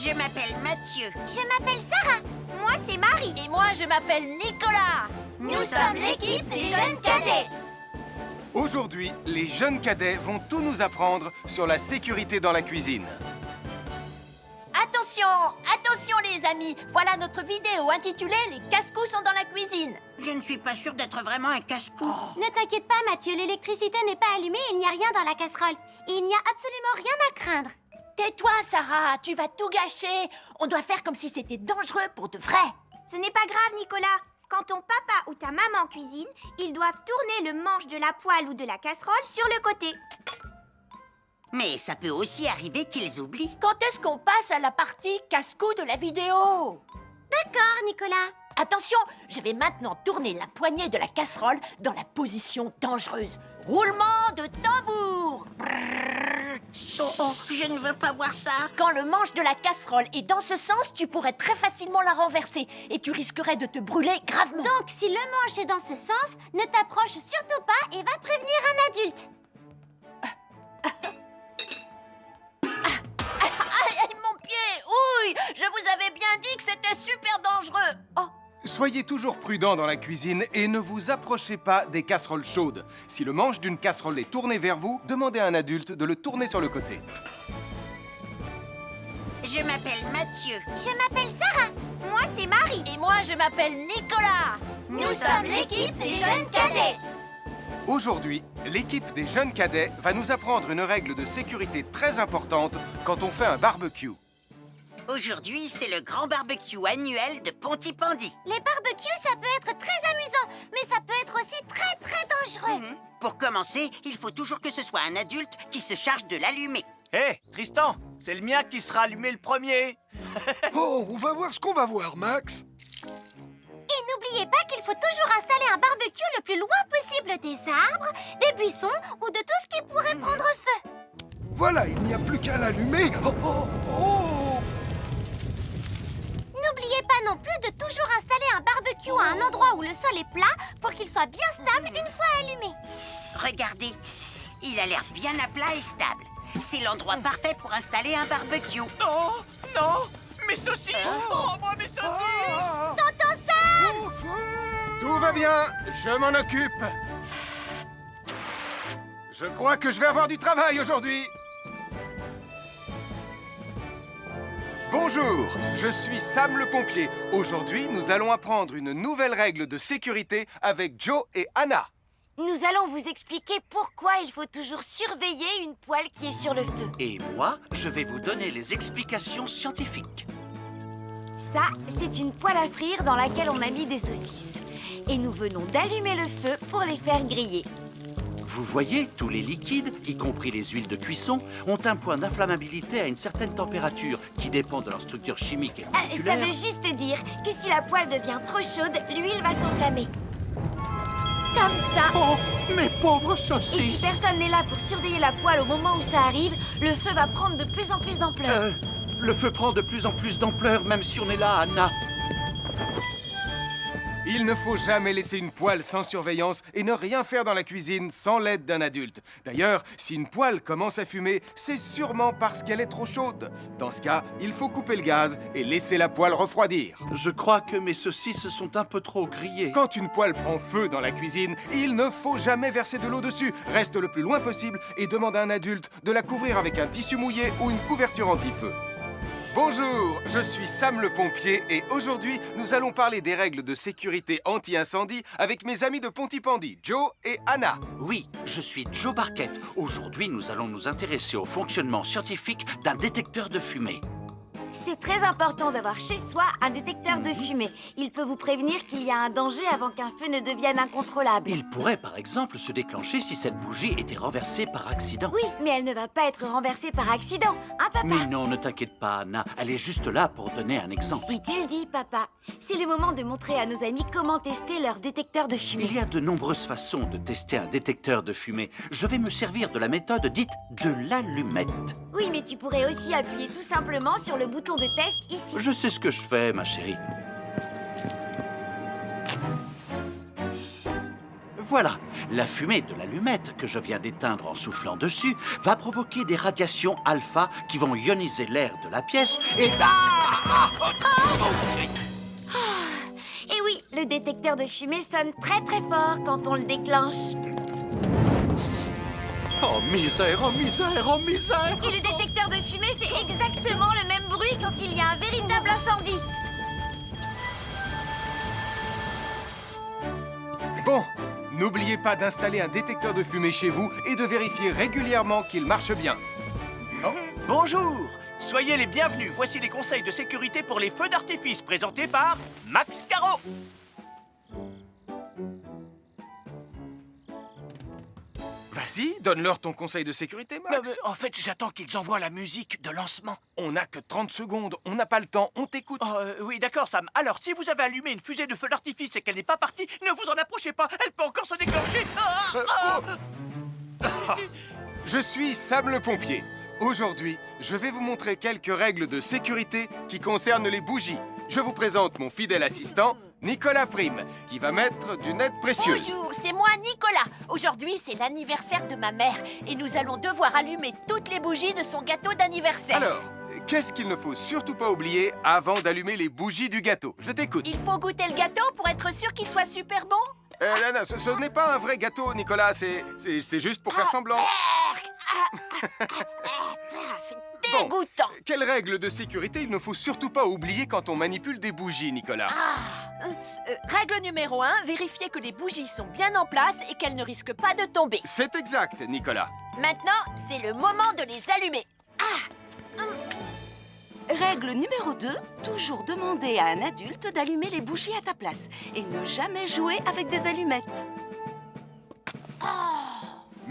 Je m'appelle Mathieu. Je m'appelle Sarah. Moi, c'est Marie. Et moi, je m'appelle Nicolas. Nous sommes l'équipe des jeunes cadets. Aujourd'hui, les jeunes cadets vont tout nous apprendre sur la sécurité dans la cuisine. Attention, attention les amis. Voilà notre vidéo intitulée « Les casse-coups sont dans la cuisine ». Je ne suis pas sûre d'être vraiment un casse-cou. Ne t'inquiète pas, Mathieu, l'électricité n'est pas allumée et il n'y a rien dans la casserole. Et il n'y a absolument rien à craindre. Tais-toi, Sarah, tu vas tout gâcher. On doit faire comme si c'était dangereux pour de vrai. Ce n'est pas grave, Nicolas. Quand ton papa ou ta maman cuisine, ils doivent tourner le manche de la poêle ou de la casserole sur le côté. Mais ça peut aussi arriver qu'ils oublient. Quand est-ce qu'on passe à la partie casse-cou de la vidéo? D'accord, Nicolas. Attention, je vais maintenant tourner la poignée de la casserole dans la position dangereuse. Roulement de tambour. Oh, je ne veux pas voir ça. Quand le manche de la casserole est dans ce sens, tu pourrais très facilement la renverser et tu risquerais de te brûler gravement. Donc, si le manche est dans ce sens, ne t'approche surtout pas et va prévenir un adulte. Aïe, mon pied! Ouille! Je vous avais bien dit que c'était super dangereux! Oh! Soyez toujours prudents dans la cuisine et ne vous approchez pas des casseroles chaudes. Si le manche d'une casserole est tourné vers vous, demandez à un adulte de le tourner sur le côté. Je m'appelle Mathieu. Je m'appelle Sarah. Moi, c'est Marie. Et moi, je m'appelle Nicolas! Nous sommes l'équipe des jeunes cadets. Aujourd'hui, l'équipe des jeunes cadets va nous apprendre une règle de sécurité très importante quand on fait un barbecue. Aujourd'hui, c'est le grand barbecue annuel de Pontypandy. Les barbecues, ça peut être très amusant, mais ça peut être aussi très dangereux. Pour commencer, il faut toujours que ce soit un adulte qui se charge de l'allumer. Hé, Tristan, c'est le mien qui sera allumé le premier. Oh, on va voir ce qu'on va voir, Max. Et n'oubliez pas qu'il faut toujours installer un barbecue le plus loin possible des arbres, des buissons ou de tout ce qui pourrait prendre feu. Voilà, il n'y a plus qu'à l'allumer. Oh, oh, oh. N'oubliez pas non plus de toujours installer un barbecue à un endroit où le sol est plat pour qu'il soit bien stable une fois allumé. Regardez, il a l'air bien à plat et stable. C'est l'endroit parfait pour installer un barbecue. Non, non, mes saucisses. Oh, moi, mes saucisses. Tonton Sam! Au feu. Tout va bien, je m'en occupe. Je crois que je vais avoir du travail aujourd'hui. Bonjour, je suis Sam le pompier. Aujourd'hui, nous allons apprendre une nouvelle règle de sécurité avec Joe et Anna. Nous allons vous expliquer pourquoi il faut toujours surveiller une poêle qui est sur le feu. Et moi, je vais vous donner les explications scientifiques. Ça, c'est une poêle à frire dans laquelle on a mis des saucisses. Et nous venons d'allumer le feu pour les faire griller. Vous voyez, tous les liquides, y compris les huiles de cuisson, ont un point d'inflammabilité à une certaine température qui dépend de leur structure chimique et Ça moléculaire. veut juste dire que si la poêle devient trop chaude, l'huile va s'enflammer. Comme ça. Oh, mes pauvres Et si saucisses! personne n'est là pour surveiller la poêle au moment où ça arrive, le feu va prendre de plus en plus d'ampleur. Le feu prend de plus en plus d'ampleur, même si on est là, Anna. Il ne faut jamais laisser une poêle sans surveillance et ne rien faire dans la cuisine sans l'aide d'un adulte. D'ailleurs, si une poêle commence à fumer, c'est sûrement parce qu'elle est trop chaude. Dans ce cas, il faut couper le gaz et laisser la poêle refroidir. Je crois que mes saucisses sont un peu trop grillées. Quand une poêle prend feu dans la cuisine, il ne faut jamais verser de l'eau dessus. Reste le plus loin possible et demande à un adulte de la couvrir avec un tissu mouillé ou une couverture anti-feu. Bonjour, je suis Sam le pompier et aujourd'hui, nous allons parler des règles de sécurité anti-incendie avec mes amis de Pontypandy, Joe et Anna. Oui, je suis Joe Barquette. Aujourd'hui, nous allons nous intéresser au fonctionnement scientifique d'un détecteur de fumée. C'est très important d'avoir chez soi un détecteur de fumée. Il peut vous prévenir qu'il y a un danger avant qu'un feu ne devienne incontrôlable. Il pourrait, par exemple, se déclencher si cette bougie était renversée par accident. Oui, mais elle ne va pas être renversée par accident, hein, papa? Mais non, ne t'inquiète pas, Anna. Elle est juste là pour donner un exemple. Si tu le dis, papa. C'est le moment de montrer à nos amis comment tester leur détecteur de fumée. Il y a de nombreuses façons de tester un détecteur de fumée. Je vais me servir de la méthode dite de l'allumette. Oui, mais tu pourrais aussi appuyer tout simplement sur le bouton de test ici. Je sais ce que je fais, ma chérie. Voilà, La fumée de l'allumette que je viens d'éteindre en soufflant dessus va provoquer des radiations alpha qui vont ioniser l'air de la pièce et... Et oui, le détecteur de fumée sonne très très fort quand on le déclenche. Oh misère, oh misère, oh misère! Et le détecteur de fumée fait exactement le même bruit quand il y a un véritable incendie. Bon, n'oubliez pas d'installer un détecteur de fumée chez vous et de vérifier régulièrement qu'il marche bien. Bonjour, soyez les bienvenus. Voici les conseils de sécurité pour les feux d'artifice présentés par Max Caro. Vas-y, donne-leur ton conseil de sécurité, Max. En fait, j'attends qu'ils envoient la musique de lancement. On n'a que 30 secondes, on n'a pas le temps, on t'écoute. Oh, oui, d'accord, Sam. Alors, si vous avez allumé une fusée de feu d'artifice et qu'elle n'est pas partie, ne vous en approchez pas. Elle peut encore se déclencher. Je suis Sam le pompier. Aujourd'hui, je vais vous montrer quelques règles de sécurité qui concernent les bougies. Je vous présente mon fidèle assistant, Nicolas Prime, qui va mettre d'une aide précieuse. Bonjour, c'est moi Nicolas. Aujourd'hui, c'est l'anniversaire de ma mère et nous allons devoir allumer toutes les bougies de son gâteau d'anniversaire. Alors, qu'est-ce qu'il ne faut surtout pas oublier avant d'allumer les bougies du gâteau? Je t'écoute. Il faut goûter le gâteau pour être sûr qu'il soit super bon. Non, ce n'est pas un vrai gâteau, Nicolas, c'est juste pour faire semblant. C'est Bon, dégoûtant. quelles règles de sécurité il ne faut surtout pas oublier quand on manipule des bougies, Nicolas? Règle numéro 1, vérifier que les bougies sont bien en place et qu'elles ne risquent pas de tomber. C'est exact, Nicolas. Maintenant, c'est le moment de les allumer. Règle numéro 2, toujours demander à un adulte d'allumer les bougies à ta place et ne jamais jouer avec des allumettes.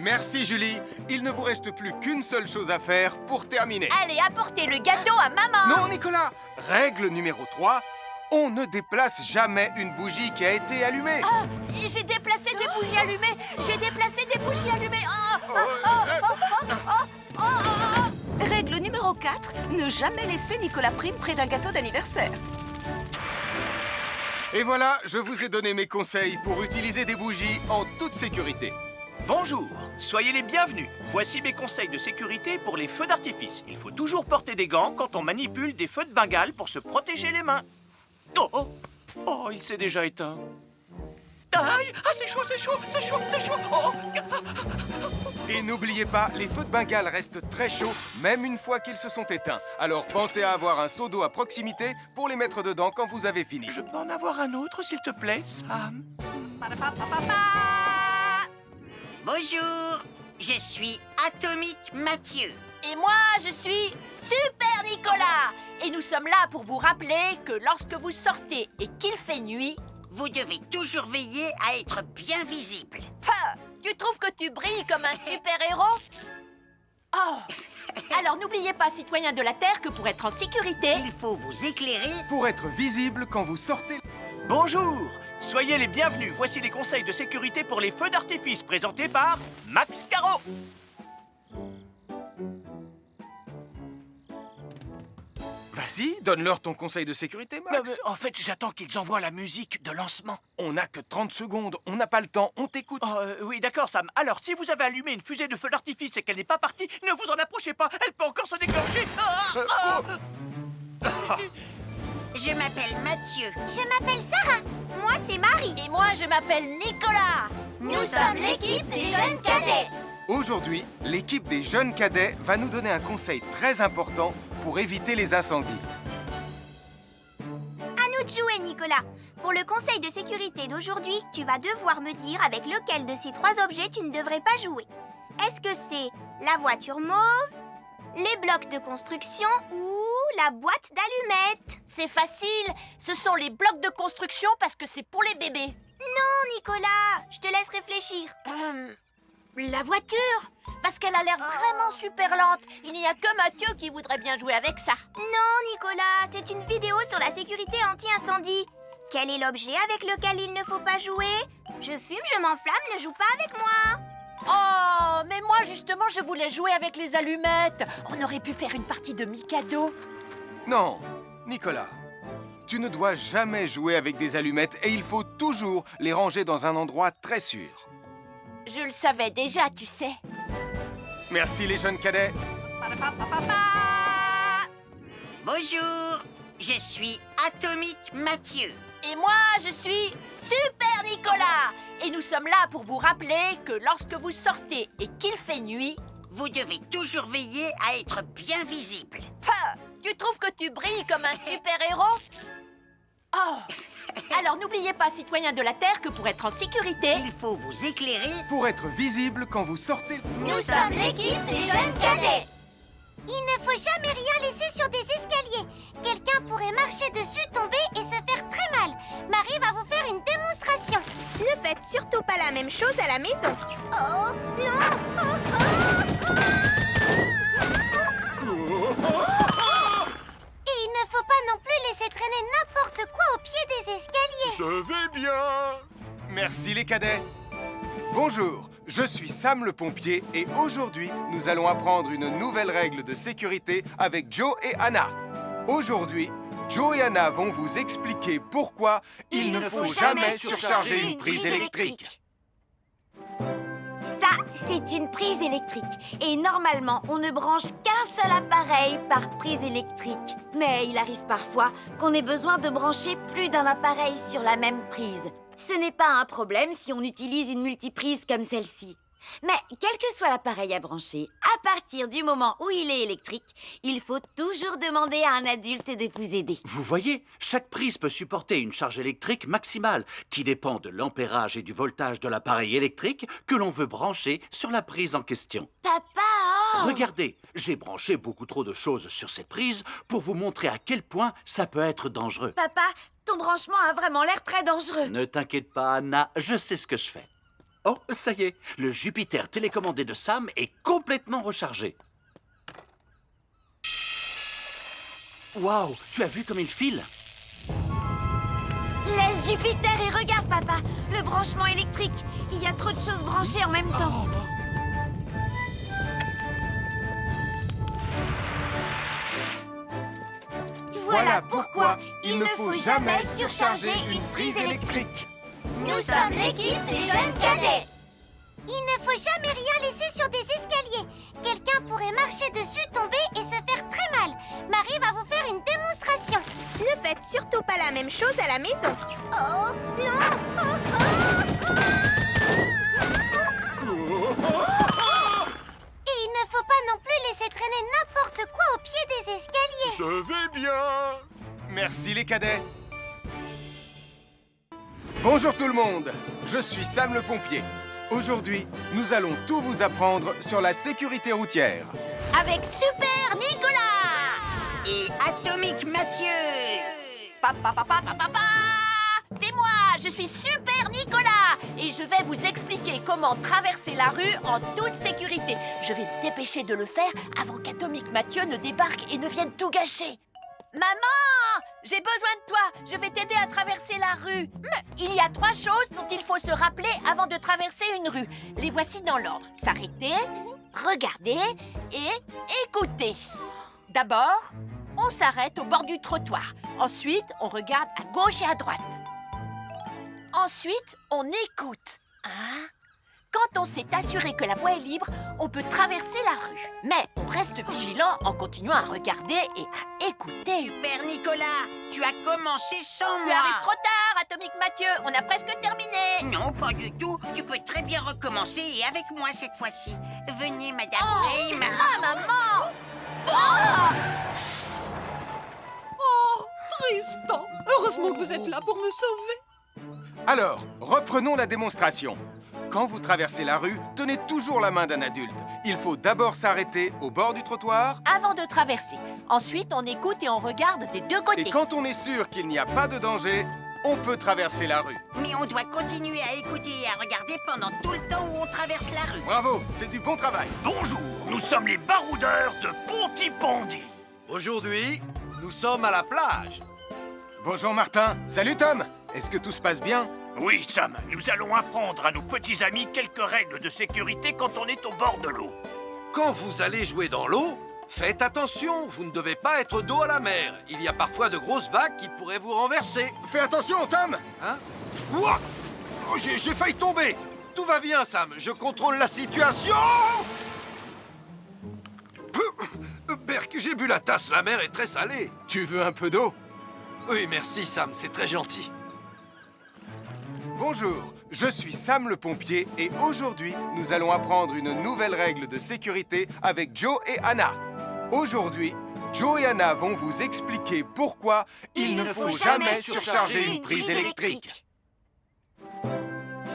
Merci, Julie. Il ne vous reste plus qu'une seule chose à faire pour terminer. Allez, apportez le gâteau à maman. Non, Nicolas. Règle numéro 3, on ne déplace jamais une bougie qui a été allumée. J'ai déplacé des bougies allumées. J'ai déplacé des bougies allumées. Règle numéro 4, ne jamais laisser Nicolas Prime près d'un gâteau d'anniversaire. Et voilà, je vous ai donné mes conseils pour utiliser des bougies en toute sécurité. Bonjour, soyez les bienvenus. Voici mes conseils de sécurité pour les feux d'artifice. Il faut toujours porter des gants quand on manipule des feux de Bengale pour se protéger les mains. Oh, il s'est déjà éteint. Aïe, c'est chaud, c'est chaud, c'est chaud, c'est chaud. Et n'oubliez pas, les feux de Bengale restent très chauds, même une fois qu'ils se sont éteints. Alors pensez à avoir un seau d'eau à proximité pour les mettre dedans quand vous avez fini. Je peux en avoir un autre, s'il te plaît, Sam? Bonjour, je suis Atomique Mathieu. Et moi, je suis Super Nicolas. Et nous sommes là pour vous rappeler que lorsque vous sortez et qu'il fait nuit... Vous devez toujours veiller à être bien visible. Tu trouves que tu brilles comme un super-héros? Alors n'oubliez pas, citoyens de la Terre, que pour être en sécurité... Il faut vous éclairer. Pour être visible quand vous sortez... Bonjour, soyez les bienvenus. Voici les conseils de sécurité pour les feux d'artifice présentés par Max Caro. Vas-y, donne-leur ton conseil de sécurité, Max. En fait, j'attends qu'ils envoient la musique de lancement. On n'a que 30 secondes, on n'a pas le temps, on t'écoute. Oui, d'accord, Sam. Alors, si vous avez allumé une fusée de feu d'artifice et qu'elle n'est pas partie, ne vous en approchez pas. Elle peut encore se déclencher. Je m'appelle Mathieu. Je m'appelle Sarah. Moi, c'est Marie. Et moi, je m'appelle Nicolas. Nous sommes l'équipe des jeunes cadets. Aujourd'hui, l'équipe des jeunes cadets va nous donner un conseil très important pour éviter les incendies. À nous de jouer, Nicolas. Pour le conseil de sécurité d'aujourd'hui, tu vas devoir me dire avec lequel de ces 3 objets tu ne devrais pas jouer. Est-ce que c'est la voiture mauve, les blocs de construction ou la boîte d'allumettes? C'est facile. Ce sont les blocs de construction parce que c'est pour les bébés. Non, Nicolas. Je te laisse réfléchir. La voiture, parce qu'elle a l'air vraiment super lente. Il n'y a que Mathieu qui voudrait bien jouer avec ça. Non, Nicolas. C'est une vidéo sur la sécurité anti-incendie. Quel est l'objet avec lequel il ne faut pas jouer? Je fume, je m'enflamme, ne joue pas avec moi. Oh, mais moi justement, je voulais jouer avec les allumettes. On aurait pu faire une partie de Mikado. Non, Nicolas, tu ne dois jamais jouer avec des allumettes et il faut toujours les ranger dans un endroit très sûr. Je le savais déjà, tu sais. Merci les jeunes cadets. Bonjour, je suis Atomique Mathieu. Et moi, je suis Super Nicolas. Et nous sommes là pour vous rappeler que lorsque vous sortez et qu'il fait nuit... Vous devez toujours veiller à être bien visible. Tu trouves que tu brilles comme un super-héros? Oh! Alors n'oubliez pas, citoyens de la Terre, que pour être en sécurité... Il faut vous éclairer. Pour être visible quand vous sortez... Nous sommes l'équipe des jeunes cadets. Il ne faut jamais rien laisser sur des escaliers. Quelqu'un pourrait marcher dessus, tomber et se faire très mal. Marie va vous faire une démonstration. Ne faites surtout pas la même chose à la maison. Oh, non! Et il ne faut pas non plus laisser traîner n'importe quoi au pied des escaliers. Je vais bien. Merci les cadets. Bonjour, je suis Sam le pompier et aujourd'hui, nous allons apprendre une nouvelle règle de sécurité avec Joe et Anna. Aujourd'hui, Joe et Anna vont vous expliquer pourquoi il ne faut jamais surcharger une prise électrique. Ça, c'est une prise électrique. Et normalement, on ne branche qu'un seul appareil par prise électrique. Mais il arrive parfois qu'on ait besoin de brancher plus d'un appareil sur la même prise. Ce n'est pas un problème si on utilise une multiprise comme celle-ci. Mais quel que soit l'appareil à brancher, à partir du moment où il est électrique, il faut toujours demander à un adulte de vous aider. Vous voyez, chaque prise peut supporter une charge électrique maximale qui dépend de l'ampérage et du voltage de l'appareil électrique que l'on veut brancher sur la prise en question. Papa, oh! Regardez, j'ai branché beaucoup trop de choses sur cette prise pour vous montrer à quel point ça peut être dangereux. Papa, ton branchement a vraiment l'air très dangereux. Ne t'inquiète pas, Anna, je sais ce que je fais. Oh, ça y est, le Jupiter télécommandé de Sam est complètement rechargé. Waouh, tu as vu comme il file? Laisse Jupiter et regarde, papa. Le branchement électrique. Il y a trop de choses branchées en même temps. Voilà pourquoi il ne faut jamais surcharger une prise électrique. Nous sommes l'équipe des jeunes cadets. Il ne faut jamais rien laisser sur des escaliers. Quelqu'un pourrait marcher dessus, tomber et se faire très mal. Marie va vous faire une démonstration. Ne faites surtout pas la même chose à la maison. Oh, non! Et il ne faut pas non plus laisser traîner n'importe quoi au pied des escaliers. Je vais bien. Merci les cadets. Bonjour tout le monde, je suis Sam le pompier. Aujourd'hui, nous allons tout vous apprendre sur la sécurité routière. Avec Super Nicolas! Et Atomique Mathieu. C'est moi, je suis Super Nicolas! Et je vais vous expliquer comment traverser la rue en toute sécurité. Je vais me dépêcher de le faire avant qu'Atomique Mathieu ne débarque et ne vienne tout gâcher. Maman! J'ai besoin de toi! Je vais t'aider à traverser la rue. Il y a 3 choses dont il faut se rappeler avant de traverser une rue. Les voici dans l'ordre. S'arrêter, regarder et écouter. D'abord, on s'arrête au bord du trottoir. Ensuite, on regarde à gauche et à droite. Ensuite, on écoute. Quand on s'est assuré que la voie est libre, on peut traverser la rue. Mais on reste vigilant en continuant à regarder et à écouter. Super Nicolas, tu as commencé sans Tu moi. arrives trop tard, Atomique Mathieu. On a presque terminé. Non, pas du tout. Tu peux très bien recommencer et avec moi cette fois-ci. Venez, Madame Ray, maman! Tristan, heureusement que vous êtes là pour me sauver. Alors, reprenons la démonstration. Quand vous traversez la rue, tenez toujours la main d'un adulte. Il faut d'abord s'arrêter au bord du trottoir. Avant de traverser. Ensuite, on écoute et on regarde des deux côtés. Et quand on est sûr qu'il n'y a pas de danger, on peut traverser la rue. Mais on doit continuer à écouter et à regarder pendant tout le temps où on traverse la rue. Bravo, c'est du bon travail. Bonjour, nous sommes les baroudeurs de Pontypandy. Aujourd'hui, nous sommes à la plage. Bonjour Martin. Salut Tom. Est-ce que tout se passe bien? Oui, Sam, nous allons apprendre à nos petits amis quelques règles de sécurité quand on est au bord de l'eau. Quand vous allez jouer dans l'eau, faites attention, vous ne devez pas être dos à la mer. Il y a parfois de grosses vagues qui pourraient vous renverser. Fais attention Tom. Ouah! Oh, j'ai failli tomber. tout va bien, Sam. Je contrôle la situation. Berk, j'ai bu la tasse. La mer est très salée. Tu veux un peu d'eau? Oui, merci, Sam. C'est très gentil. Bonjour, je suis Sam le pompier et aujourd'hui, nous allons apprendre une nouvelle règle de sécurité avec Joe et Anna. Aujourd'hui, Joe et Anna vont vous expliquer pourquoi il ne faut jamais surcharger une prise électrique.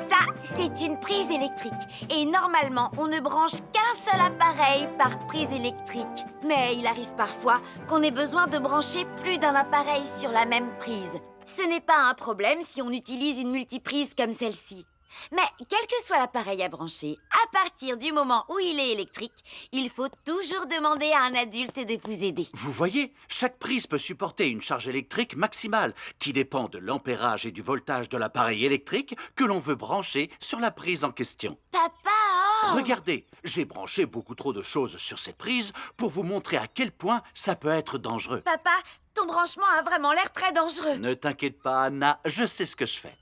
Ça, c'est une prise électrique. Et normalement, on ne branche qu'un seul appareil par prise électrique. Mais il arrive parfois qu'on ait besoin de brancher plus d'un appareil sur la même prise. Ce n'est pas un problème si on utilise une multiprise comme celle-ci. Mais quel que soit l'appareil à brancher, à partir du moment où il est électrique, il faut toujours demander à un adulte de vous aider. Vous voyez, chaque prise peut supporter une charge électrique maximale qui dépend de l'ampérage et du voltage de l'appareil électrique que l'on veut brancher sur la prise en question. Papa! Regardez, j'ai branché beaucoup trop de choses sur cette prise pour vous montrer à quel point ça peut être dangereux. Papa, ton branchement a vraiment l'air très dangereux. Ne t'inquiète pas, Anna, je sais ce que je fais.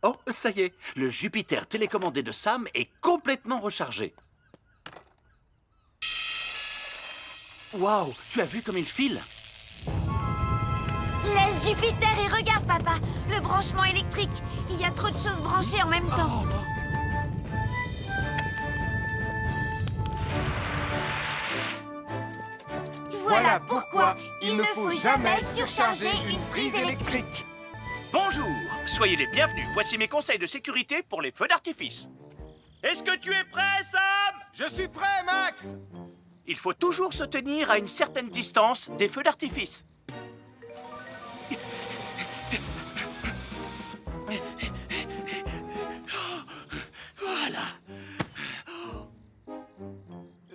Oh, ça y est, le Jupiter télécommandé de Sam est complètement rechargé. Waouh, tu as vu comme il file? Laisse Jupiter et regarde, papa. Le branchement électrique. Il y a trop de choses branchées en même temps. Voilà pourquoi il ne faut jamais surcharger une prise électrique. Bonjour, soyez les bienvenus. Voici mes conseils de sécurité pour les feux d'artifice. Est-ce que tu es prêt, Sam? Je suis prêt, Max! Il faut toujours se tenir à une certaine distance des feux d'artifice. Voilà.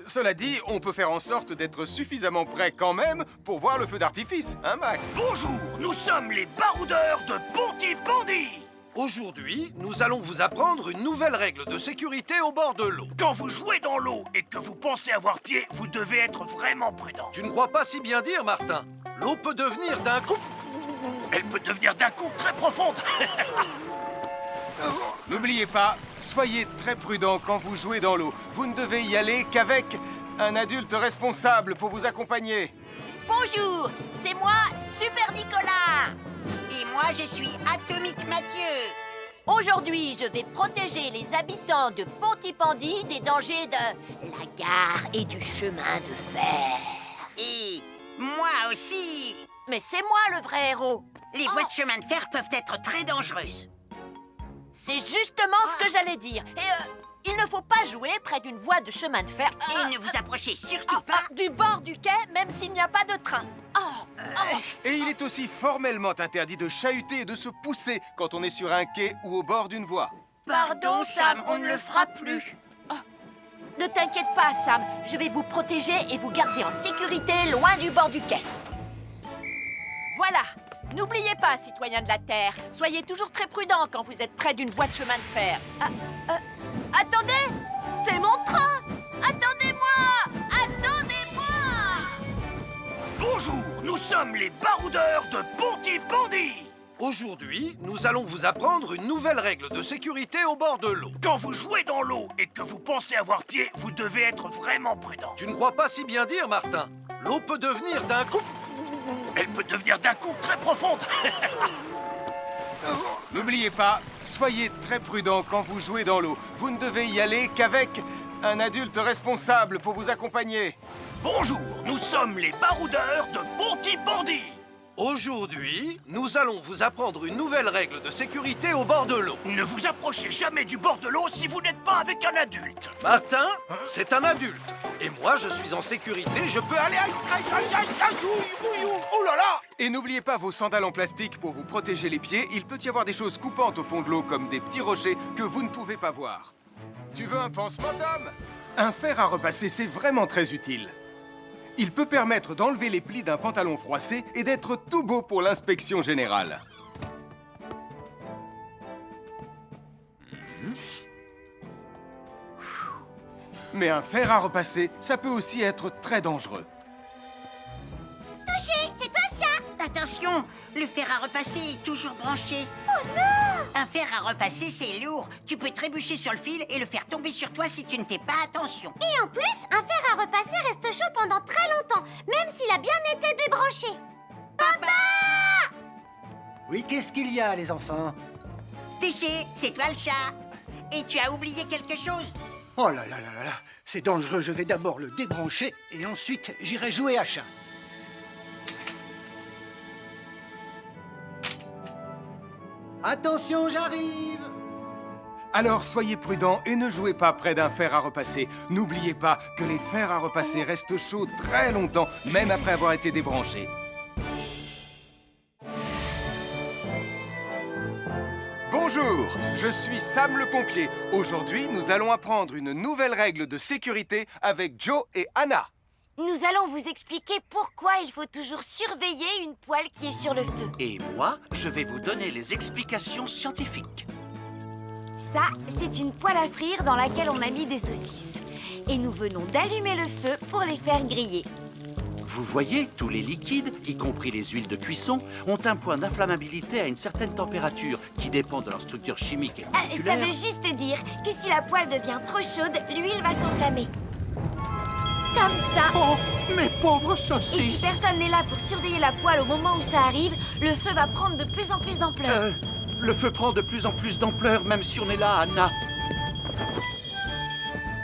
Cela dit, on peut faire en sorte d'être suffisamment prêt quand même pour voir le feu d'artifice, hein, Max? Bonjour, nous sommes les baroudeurs de Pontypandy. Aujourd'hui, nous allons vous apprendre une nouvelle règle de sécurité au bord de l'eau. Quand vous jouez dans l'eau et que vous pensez avoir pied, vous devez être vraiment prudent. Tu ne crois pas si bien dire, Martin? L'eau peut devenir d'un coup... Elle peut devenir d'un coup très profonde. N'oubliez pas, soyez très prudent quand vous jouez dans l'eau. Vous ne devez y aller qu'avec un adulte responsable pour vous accompagner. Bonjour, c'est moi, Super Nicolas. Et moi, je suis Atomique Mathieu. Aujourd'hui, je vais protéger les habitants de Pontypandy des dangers de la gare et du chemin de fer. Et moi aussi. Mais c'est moi le vrai héros. Les voies de chemin de fer peuvent être très dangereuses. C'est justement ce que j'allais dire. Et il ne faut pas jouer près d'une voie de chemin de fer. Et ne vous approchez surtout pas. Du bord du quai, même s'il n'y a pas de train. Et il est aussi formellement interdit de chahuter et de se pousser quand on est sur un quai ou au bord d'une voie. Pardon, Sam, on ne le fera plus. Ne t'inquiète pas, Sam. Je vais vous protéger et vous garder en sécurité loin du bord du quai. Voilà. N'oubliez pas, citoyens de la Terre, soyez toujours très prudents quand vous êtes près d'une voie de chemin de fer. Attendez! C'est mon train! Attendez-moi! Attendez-moi! Bonjour, nous sommes les baroudeurs de Pontypandy. Aujourd'hui, nous allons vous apprendre une nouvelle règle de sécurité au bord de l'eau. Quand vous jouez dans l'eau et que vous pensez avoir pied, vous devez être vraiment prudent. Tu ne crois pas si bien dire, Martin? L'eau peut devenir d'un coup... Elle peut devenir d'un coup très profonde. N'oubliez pas, soyez très prudent quand vous jouez dans l'eau. Vous ne devez y aller qu'avec un adulte responsable pour vous accompagner. Bonjour, nous sommes les baroudeurs de Pontypandy. Aujourd'hui, nous allons vous apprendre une nouvelle règle de sécurité au bord de l'eau. Ne vous approchez jamais du bord de l'eau si vous n'êtes pas avec un adulte. Martin, c'est un adulte. Et moi, je suis en sécurité, je peux aller... Aïe, aïe, aïe, aïe, aïe, ouïe, ouïe, ouïe, oh là là! Et n'oubliez pas vos sandales en plastique pour vous protéger les pieds. Il peut y avoir des choses coupantes au fond de l'eau comme des petits rochers que vous ne pouvez pas voir. Tu veux un pansement, Tom? Un fer à repasser, c'est vraiment très utile. Il peut permettre d'enlever les plis d'un pantalon froissé et d'être tout beau pour l'inspection générale. Mais un fer à repasser, ça peut aussi être très dangereux. Touché, c'est toi le chat. Attention, le fer à repasser est toujours branché. Oh non! Un fer à repasser, c'est lourd. Tu peux trébucher sur le fil et le faire tomber sur toi si tu ne fais pas attention. Et en plus, un fer à repasser reste chaud pendant très longtemps, même s'il a bien été débranché. Oui, qu'est-ce qu'il y a, les enfants? Téché, c'est toi le chat. Et tu as oublié quelque chose? Oh là là là là là, c'est dangereux, je vais d'abord le débrancher et ensuite j'irai jouer à chat. Attention, j'arrive! Alors soyez prudents et ne jouez pas près d'un fer à repasser. N'oubliez pas que les fers à repasser restent chauds très longtemps, même après avoir été débranchés. Bonjour, je suis Sam le pompier. Aujourd'hui, nous allons apprendre une nouvelle règle de sécurité avec Joe et Anna. Nous allons vous expliquer pourquoi il faut toujours surveiller une poêle qui est sur le feu. Et moi, je vais vous donner les explications scientifiques. Ça, c'est une poêle à frire dans laquelle on a mis des saucisses. Et nous venons d'allumer le feu pour les faire griller. Vous voyez, tous les liquides, y compris les huiles de cuisson, ont un point d'inflammabilité à une certaine température qui dépend de leur structure chimique et Ça moléculaire. veut juste dire que si la poêle devient trop chaude, l'huile va s'enflammer. Comme ça. Oh, mes pauvres Et si saucisses! personne n'est là pour surveiller la poêle au moment où ça arrive, le feu va prendre de plus en plus d'ampleur. Le feu prend de plus en plus d'ampleur, même si on est là, Anna.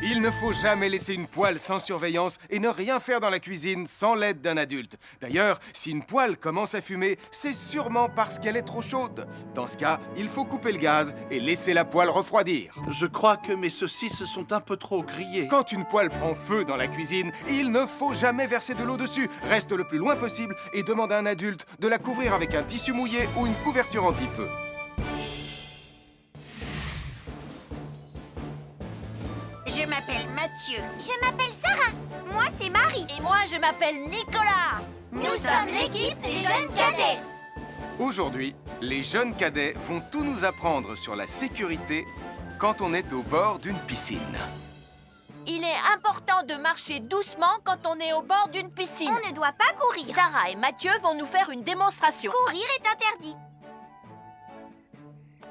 Il ne faut jamais laisser une poêle sans surveillance et ne rien faire dans la cuisine sans l'aide d'un adulte. D'ailleurs, si une poêle commence à fumer, c'est sûrement parce qu'elle est trop chaude. Dans ce cas, il faut couper le gaz et laisser la poêle refroidir. Je crois que mes saucisses sont un peu trop grillées. Quand une poêle prend feu dans la cuisine, il ne faut jamais verser de l'eau dessus. Reste le plus loin possible et demande à un adulte de la couvrir avec un tissu mouillé ou une couverture anti-feu. Je m'appelle Mathieu. Je m'appelle Sarah. Moi, c'est Marie. Et moi, je m'appelle Nicolas. Nous sommes l'équipe des jeunes cadets. Aujourd'hui, les jeunes cadets vont tout nous apprendre sur la sécurité quand on est au bord d'une piscine. Il est important de marcher doucement quand on est au bord d'une piscine. On ne doit pas courir. Sarah et Mathieu vont nous faire une démonstration. Courir est interdit.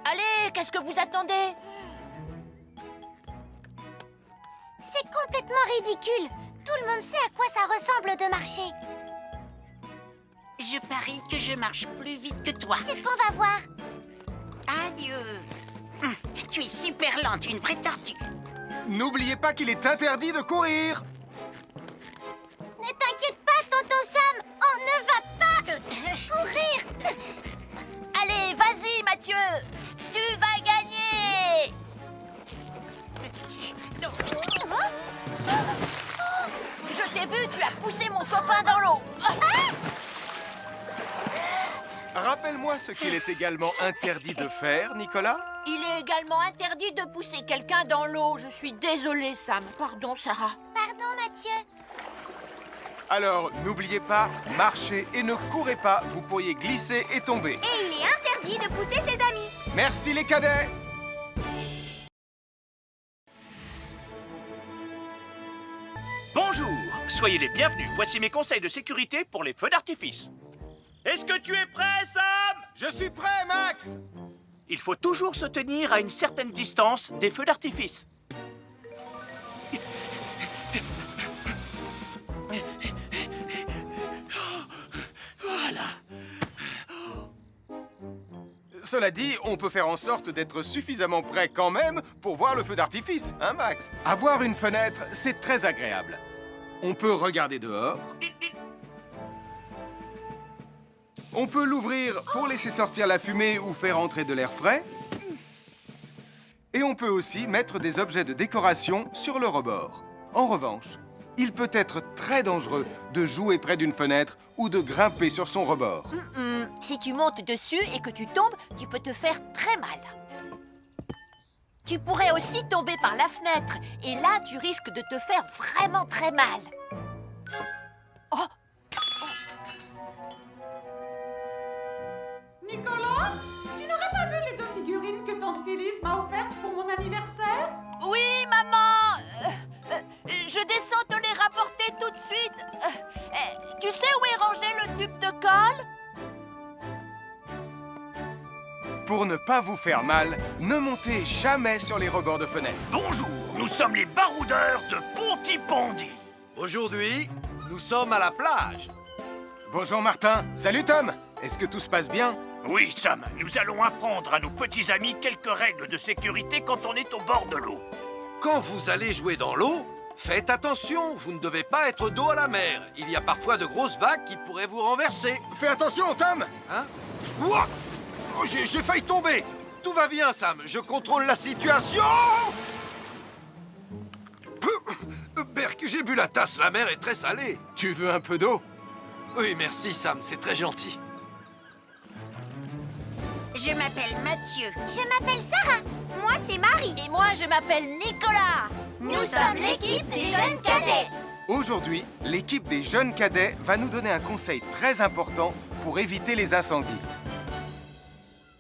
Allez, qu'est-ce que vous attendez? C'est complètement ridicule. Tout le monde sait à quoi ça ressemble de marcher. Je parie que je marche plus vite que toi. C'est ce qu'on va voir. Adieu. Tu es super lente, une vraie tortue. N'oubliez pas qu'il est interdit de courir. Ne t'inquiète pas, tonton Sam. On ne va pas courir. Allez, vas-y, Mathieu. Tu vas gagner. Je t'ai vu, tu as poussé mon copain dans l'eau. Rappelle-moi ce qu'il est également interdit de faire, Nicolas. Il est également interdit de pousser quelqu'un dans l'eau. Je suis désolée, Sam. Pardon, Sarah. Pardon, Mathieu. Alors, n'oubliez pas, marchez et ne courez pas, vous pourriez glisser et tomber. Et il est interdit de pousser ses amis. Merci les cadets. Bonjour, soyez les bienvenus. Voici mes conseils de sécurité pour les feux d'artifice. Est-ce que tu es prêt, Sam? Je suis prêt, Max. Il faut toujours se tenir à une certaine distance des feux d'artifice. Voilà. Cela dit, on peut faire en sorte d'être suffisamment près quand même pour voir le feu d'artifice, hein, Max? Avoir une fenêtre, c'est très agréable. On peut regarder dehors. On peut l'ouvrir pour laisser sortir la fumée ou faire entrer de l'air frais. Et on peut aussi mettre des objets de décoration sur le rebord. En revanche, il peut être très dangereux de jouer près d'une fenêtre ou de grimper sur son rebord. Si tu montes dessus et que tu tombes, tu peux te faire très mal. Tu pourrais aussi tomber par la fenêtre. Et là, tu risques de te faire vraiment très mal. Oh! Nicolas, tu n'aurais pas vu les 2 figurines que tante Phyllis m'a offertes pour mon anniversaire? Oui, maman! Je descends te les rapporter tout de suite. Tu sais où est rangé le tube de colle? Pour ne pas vous faire mal, ne montez jamais sur les rebords de fenêtres. Bonjour, nous sommes les baroudeurs de Pontypandy. Aujourd'hui, nous sommes à la plage. Bonjour Martin. Salut Tom. Est-ce que tout se passe bien? Oui, Sam, nous allons apprendre à nos petits amis quelques règles de sécurité quand on est au bord de l'eau. Quand vous allez jouer dans l'eau, faites attention, vous ne devez pas être dos à la mer. Il y a parfois de grosses vagues qui pourraient vous renverser. Fais attention Tom. Hein? Ouah! Oh, j'ai failli tomber. Tout va bien, Sam. Je contrôle la situation. Berk, j'ai bu la tasse. La mer est très salée. Tu veux un peu d'eau? Oui, merci, Sam. C'est très gentil. Je m'appelle Mathieu. Je m'appelle Sarah. Moi, c'est Marie. Et moi, je m'appelle Nicolas. Nous sommes l'équipe des jeunes cadets. Aujourd'hui, l'équipe des jeunes cadets va nous donner un conseil très important pour éviter les incendies.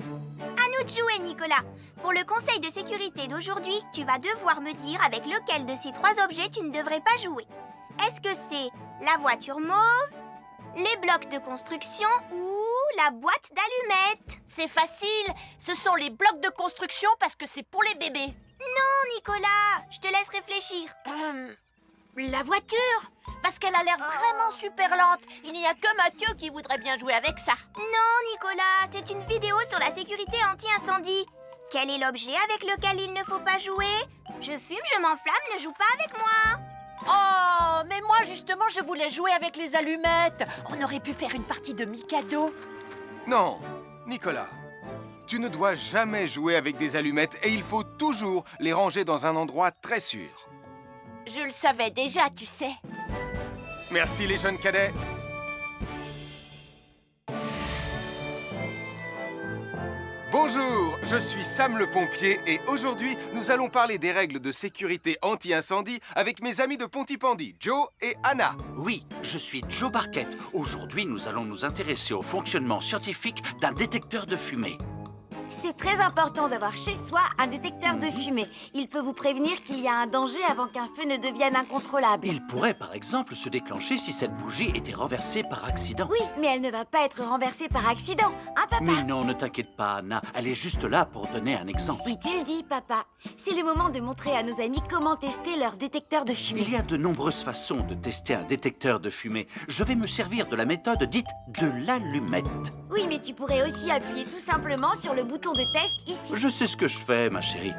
À nous de jouer, Nicolas. Pour le conseil de sécurité d'aujourd'hui, tu vas devoir me dire avec lequel de ces 3 objets tu ne devrais pas jouer. Est-ce que c'est la voiture mauve, les blocs de construction ou la boîte d'allumettes? C'est facile. Ce sont les blocs de construction parce que c'est pour les bébés. Non, Nicolas, je te laisse réfléchir. La voiture, parce qu'elle a l'air vraiment super lente. Il n'y a que Mathieu qui voudrait bien jouer avec ça. Non, Nicolas, c'est une vidéo sur la sécurité anti-incendie. Quel est l'objet avec lequel il ne faut pas jouer? Je fume, je m'enflamme, ne joue pas avec moi. Oh, mais moi justement, je voulais jouer avec les allumettes. On aurait pu faire une partie de Mikado. Non, Nicolas. Tu ne dois jamais jouer avec des allumettes et il faut toujours les ranger dans un endroit très sûr. Je le savais déjà, tu sais. Merci les jeunes cadets. Bonjour, je suis Sam le pompier et aujourd'hui, nous allons parler des règles de sécurité anti-incendie avec mes amis de Pontypandy, Joe et Anna. Oui, je suis Joe Barquette. Aujourd'hui, nous allons nous intéresser au fonctionnement scientifique d'un détecteur de fumée. C'est très important d'avoir chez soi un détecteur de fumée. Il peut vous prévenir qu'il y a un danger avant qu'un feu ne devienne incontrôlable. Il pourrait, par exemple, se déclencher si cette bougie était renversée par accident. Oui, mais elle ne va pas être renversée par accident, hein, papa? Mais non, ne t'inquiète pas, Anna. Elle est juste là pour donner un exemple. Si tu le dis, papa. C'est le moment de montrer à nos amis comment tester leur détecteur de fumée. Il y a de nombreuses façons de tester un détecteur de fumée. Je vais me servir de la méthode dite de l'allumette. Oui, mais tu pourrais aussi appuyer tout simplement sur le bouton de test ici. Je sais ce que je fais, ma chérie.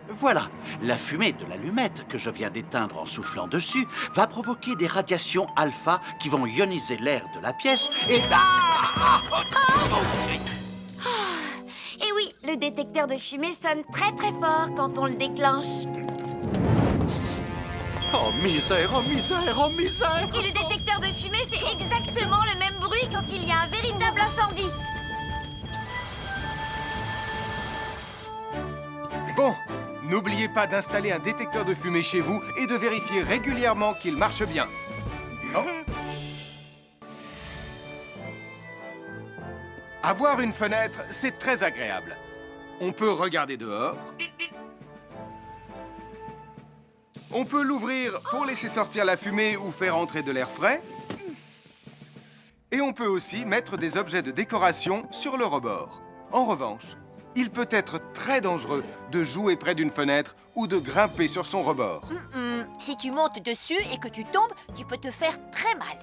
Voilà, la fumée de l'allumette que je viens d'éteindre en soufflant dessus va provoquer des radiations alpha qui vont ioniser l'air de la pièce et... Et oui, le détecteur de fumée sonne très très fort quand on le déclenche. Oh misère, oh misère, oh misère! Et le détecteur de fumée fait exactement le même bruit quand il y a un véritable incendie. Bon, n'oubliez pas d'installer un détecteur de fumée chez vous et de vérifier régulièrement qu'il marche bien. Oh. Avoir une fenêtre, c'est très agréable. On peut regarder dehors. On peut l'ouvrir pour laisser sortir la fumée ou faire entrer de l'air frais. Et on peut aussi mettre des objets de décoration sur le rebord. En revanche, il peut être très dangereux de jouer près d'une fenêtre ou de grimper sur son rebord. Si tu montes dessus et que tu tombes, tu peux te faire très mal.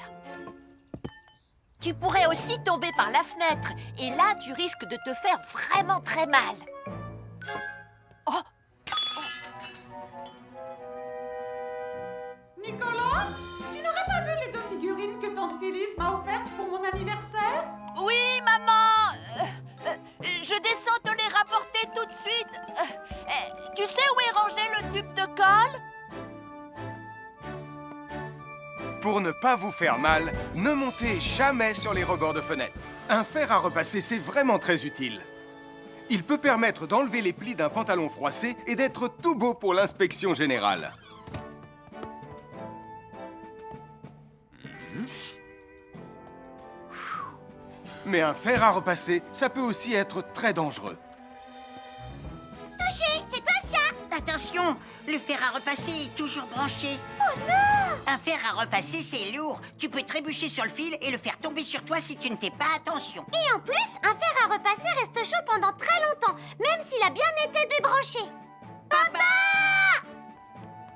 Tu pourrais aussi tomber par la fenêtre. Et là, tu risques de te faire vraiment très mal. Oh! Nicolas, tu n'aurais pas vu les 2 figurines que tante Phyllis m'a offertes pour mon anniversaire? Oui, maman! Je descends te les rapporter tout de suite. Tu sais où est rangé le tube de colle? Pour ne pas vous faire mal, ne montez jamais sur les rebords de fenêtres. Un fer à repasser, c'est vraiment très utile. Il peut permettre d'enlever les plis d'un pantalon froissé et d'être tout beau pour l'inspection générale. Mais un fer à repasser, ça peut aussi être très dangereux. Touché, c'est toi le chat. Attention, le fer à repasser est toujours branché. Oh Oh non! Un fer à repasser, c'est lourd. Tu peux trébucher sur le fil et le faire tomber sur toi si tu ne fais pas attention. Et en plus, un fer à repasser reste chaud pendant très longtemps, même s'il a bien été débranché. Papa!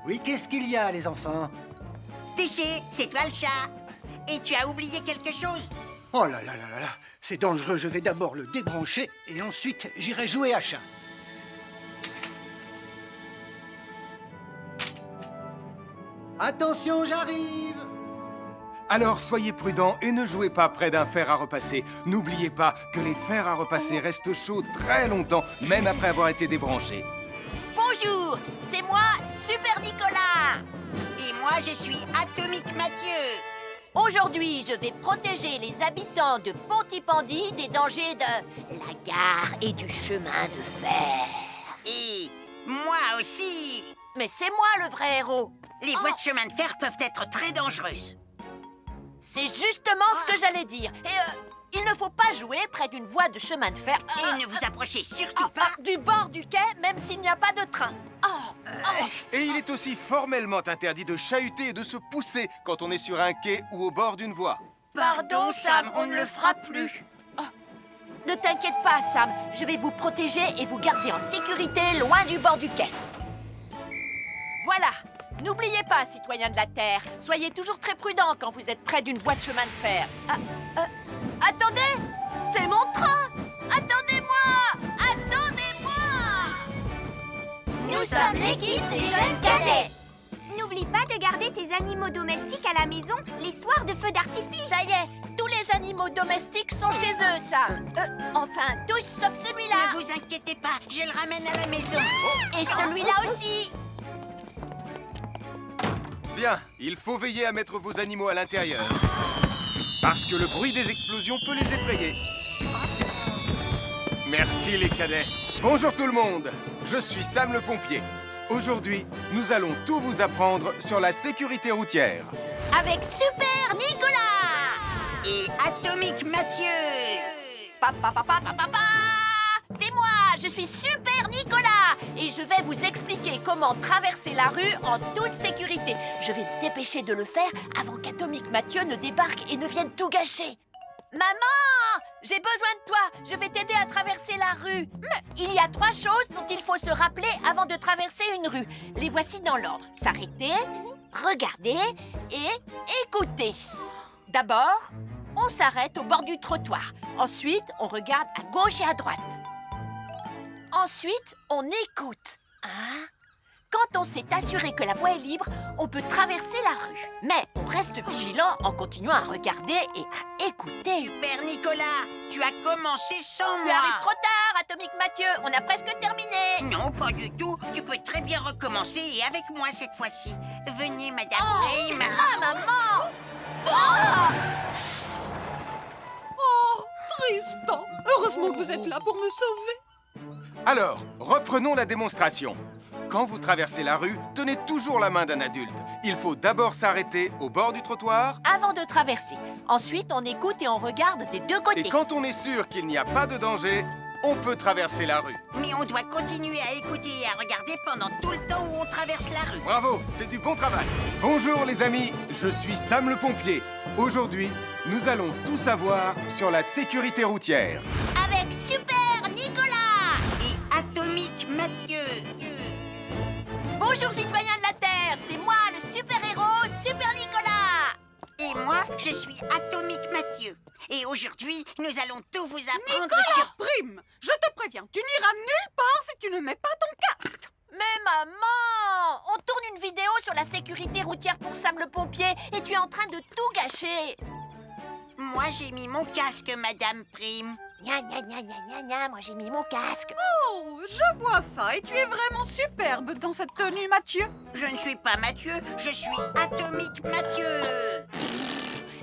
Oui, qu'est-ce qu'il y a, les enfants? Téché, c'est toi le chat. Et tu as oublié quelque chose? Oh là là là là là, c'est dangereux, je vais d'abord le débrancher et ensuite j'irai jouer à chat. Attention, j'arrive! Alors soyez prudents et ne jouez pas près d'un fer à repasser. N'oubliez pas que les fers à repasser restent chauds très longtemps, même après avoir été débranchés. Bonjour, c'est moi, Super Nicolas. Et moi, je suis Atomique Mathieu. Aujourd'hui, je vais protéger les habitants de Pontypandy des dangers de la gare et du chemin de fer. Et moi aussi. Mais c'est moi le vrai héros. Les voies de chemin de fer peuvent être très dangereuses. C'est justement ce que j'allais dire. Et il ne faut pas jouer près d'une voie de chemin de fer. Et ne vous approchez surtout pas. Du bord du quai, même s'il n'y a pas de train. Et il est aussi formellement interdit de chahuter et de se pousser quand on est sur un quai ou au bord d'une voie. Pardon, Sam, on ne le fera plus. Ne t'inquiète pas, Sam. Je vais vous protéger et vous garder en sécurité loin du bord du quai. Voilà. N'oubliez pas, citoyens de la Terre, soyez toujours très prudents quand vous êtes près d'une voie de chemin de fer. Attendez! C'est mon train! Attendez-moi! Attendez-moi! Nous sommes l'équipe des jeunes cadets. N'oublie pas de garder tes animaux domestiques à la maison les soirs de feux d'artifice. Ça y est, tous les animaux domestiques sont chez eux, Sam. Enfin, tous sauf celui-là. Ne vous inquiétez pas, je le ramène à la maison. Et celui-là aussi. Bien, il faut veiller à mettre vos animaux à l'intérieur. Parce que le bruit des explosions peut les effrayer. Merci les cadets. Bonjour tout le monde, je suis Sam le pompier. Aujourd'hui, nous allons tout vous apprendre sur la sécurité routière. Avec Super Nicolas. Et Atomique Mathieu. C'est moi, je suis Super Nicolas. Et je vais vous expliquer comment traverser la rue en toute sécurité. Je vais me dépêcher de le faire avant qu'Atomique Mathieu ne débarque et ne vienne tout gâcher. Maman, j'ai besoin de toi. Je vais t'aider à traverser la rue. Il y a 3 choses dont il faut se rappeler avant de traverser une rue. Les voici dans l'ordre. S'arrêter, regarder et écouter. D'abord, on s'arrête au bord du trottoir. Ensuite, on regarde à gauche et à droite. Ensuite, on écoute. Quand on s'est assuré que la voie est libre, on peut traverser la rue. Mais on reste vigilant en continuant à regarder et à écouter. Super Nicolas, tu as commencé sans Tu moi. arrives trop tard, Atomique Mathieu. On a presque terminé. Non, pas du tout. Tu peux très bien recommencer et avec moi cette fois-ci. Venez, Madame Prim. Maman. Oh, Tristan, heureusement que vous êtes là pour me sauver. Alors, reprenons la démonstration. Quand vous traversez la rue, tenez toujours la main d'un adulte. Il faut d'abord s'arrêter au bord du trottoir. Avant de traverser. Ensuite, on écoute et on regarde des deux côtés. Et quand on est sûr qu'il n'y a pas de danger, on peut traverser la rue. Mais on doit continuer à écouter et à regarder pendant tout le temps où on traverse la rue. Bravo, c'est du bon travail. Bonjour les amis, je suis Sam le pompier. Aujourd'hui, nous allons tout savoir sur la sécurité routière. Avec Super Nicolas. Et Atomique Mathieu. Bonjour citoyens de la Terre, c'est moi le super-héros Super Nicolas. Et moi, je suis Atomique Mathieu. Et aujourd'hui, nous allons tout vous apprendre Nicolas sur... Prime, je te préviens, tu n'iras nulle part si tu ne mets pas ton casque. Mais maman, on tourne une vidéo sur la sécurité routière pour Sam le pompier et tu es en train de tout gâcher. Moi, j'ai mis mon casque, Madame Prime. Gna gna gna gna gna gna, moi j'ai mis mon casque. Oh, je vois ça et tu es vraiment superbe dans cette tenue, Mathieu. Je ne suis pas Mathieu, je suis Atomique Mathieu.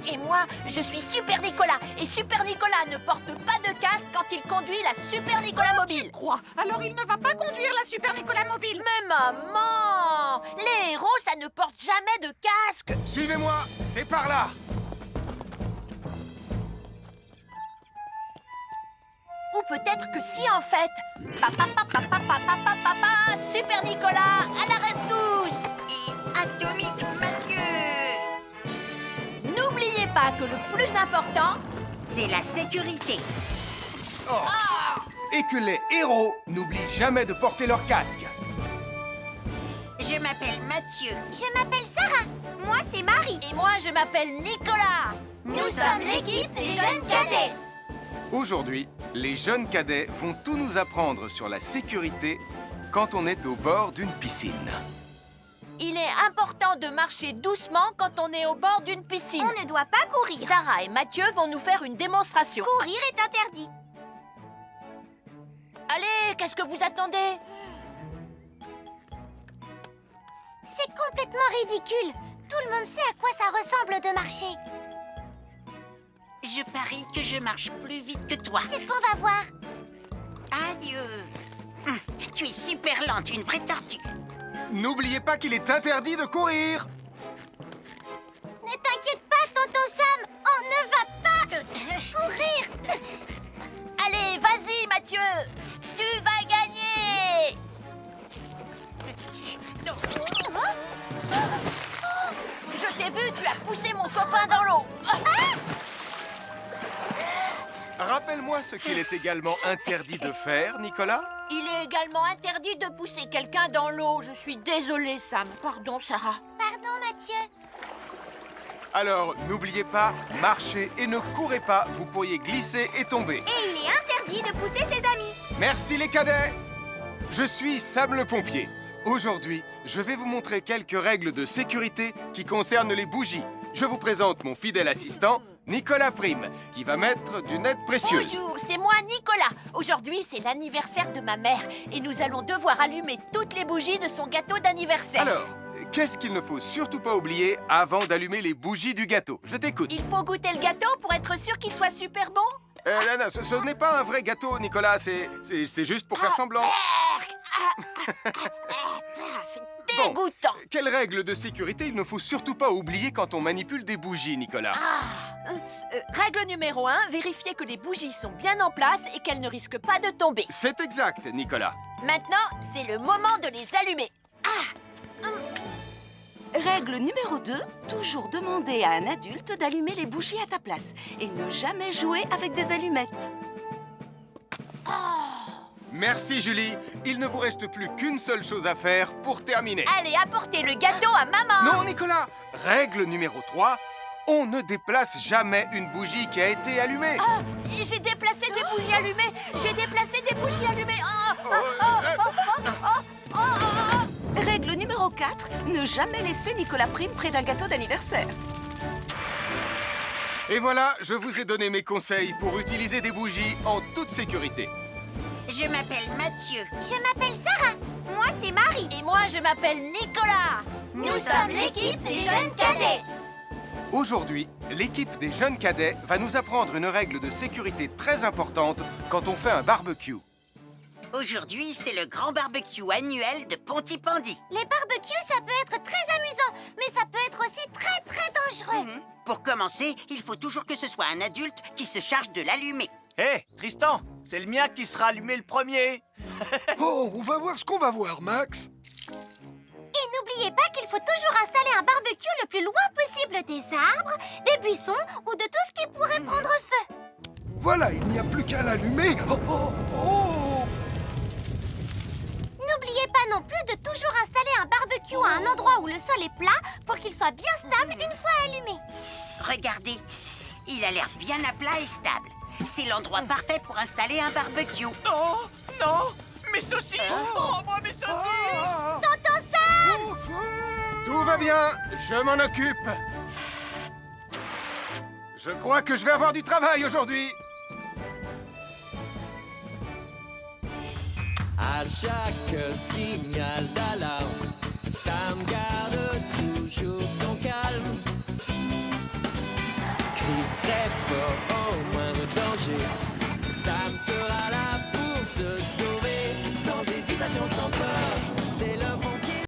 Et moi, je suis Super Nicolas. Et Super Nicolas ne porte pas de casque quand il conduit la Super Nicolas Mobile. Crois, alors il ne va pas conduire la Super Nicolas Mobile. Mais maman, les héros, ça ne porte jamais de casque. Suivez-moi, c'est par là. Ou peut-être que si en fait. Super Nicolas, à la rescousse. Et Atomique Mathieu! N'oubliez pas que le plus important, C'est la sécurité. Et que les héros n'oublient jamais de porter leur casque. Je m'appelle Mathieu. Je m'appelle Sarah. Moi, c'est Marie. et moi je m'appelle Nicolas. Nous sommes l'équipe des jeunes cadets. Aujourd'hui, les jeunes cadets vont tout nous apprendre sur la sécurité quand on est au bord d'une piscine. Il est important de marcher doucement quand on est au bord d'une piscine. On ne doit pas courir. Sarah et Mathieu vont nous faire une démonstration. Courir est interdit. Allez, qu'est-ce que vous attendez? C'est complètement ridicule. Tout le monde sait à quoi ça ressemble de marcher. Je parie que je marche plus vite que toi. C'est ce qu'on va voir. Adieu. Tu es super lente, une vraie tortue. N'oubliez pas qu'il est interdit de courir. Ne t'inquiète pas, tonton Sam. On ne va pas courir. Allez, vas-y, Mathieu. Tu vas gagner. Je t'ai vu, tu as poussé mon copain dans l'eau. Rappelle-moi ce qu'il est également interdit de faire, Nicolas. Il est également interdit de pousser quelqu'un dans l'eau. Je suis désolée, Sam. Pardon, Sarah. Pardon, Mathieu. Alors, n'oubliez pas, marchez et ne courez pas, vous pourriez glisser et tomber. Et il est interdit de pousser ses amis. Merci les cadets. Je suis Sam le pompier. Aujourd'hui, je vais vous montrer quelques règles de sécurité qui concernent les bougies. Je vous présente mon fidèle assistant, Nicolas Prime, qui va mettre d'une aide précieuse. Bonjour, c'est moi, Nicolas. Aujourd'hui, c'est l'anniversaire de ma mère et nous allons devoir allumer toutes les bougies de son gâteau d'anniversaire. Alors, qu'est-ce qu'il ne faut surtout pas oublier avant d'allumer les bougies du gâteau? Je t'écoute. Il faut goûter le gâteau pour être sûr qu'il soit super bon. Non, ce n'est pas un vrai gâteau, Nicolas. C'est juste pour faire semblant. C'est dégoûtant. Quelles règles de sécurité il ne faut surtout pas oublier quand on manipule des bougies, Nicolas? Règle numéro 1, vérifier que les bougies sont bien en place et qu'elles ne risquent pas de tomber. C'est exact, Nicolas. Maintenant, c'est le moment de les allumer. Règle numéro 2, toujours demander à un adulte d'allumer les bougies à ta place et ne jamais jouer avec des allumettes. Merci, Julie. Il ne vous reste plus qu'une seule chose à faire pour terminer. Allez, apportez le gâteau à maman. Non, Nicolas. Règle numéro 3, on ne déplace jamais une bougie qui a été allumée. J'ai déplacé des bougies allumées. J'ai déplacé des bougies allumées. Règle numéro 4, ne jamais laisser Nicolas Prime près d'un gâteau d'anniversaire. Et voilà, je vous ai donné mes conseils pour utiliser des bougies en toute sécurité. Je m'appelle Mathieu. Je m'appelle Sarah. Moi, c'est Marie. Et moi, je m'appelle Nicolas. Nous sommes l'équipe des jeunes cadets. Aujourd'hui, l'équipe des jeunes cadets va nous apprendre une règle de sécurité très importante quand on fait un barbecue. Aujourd'hui, c'est le grand barbecue annuel de Pontypandy. Les barbecues, ça peut être très amusant, mais ça peut être aussi très, très dangereux. Pour commencer, il faut toujours que ce soit un adulte qui se charge de l'allumer. Hé, Tristan, c'est le mien qui sera allumé le premier. Oh, on va voir ce qu'on va voir, Max. Et n'oubliez pas qu'il faut toujours installer un barbecue le plus loin possible des arbres, des buissons ou de tout ce qui pourrait prendre feu. Voilà, il n'y a plus qu'à l'allumer. Oh, oh, oh. N'oubliez pas non plus de toujours installer un barbecue à un endroit où le sol est plat pour qu'il soit bien stable une fois allumé. Regardez, il a l'air bien à plat et stable. C'est l'endroit parfait pour installer un barbecue. Oh, non, mes saucisses. Oh, moi, mes saucisses. Tonton Sam! Tout va bien, je m'en occupe. Je crois que je vais avoir du travail aujourd'hui. À chaque signal d'alarme, Sam garde tout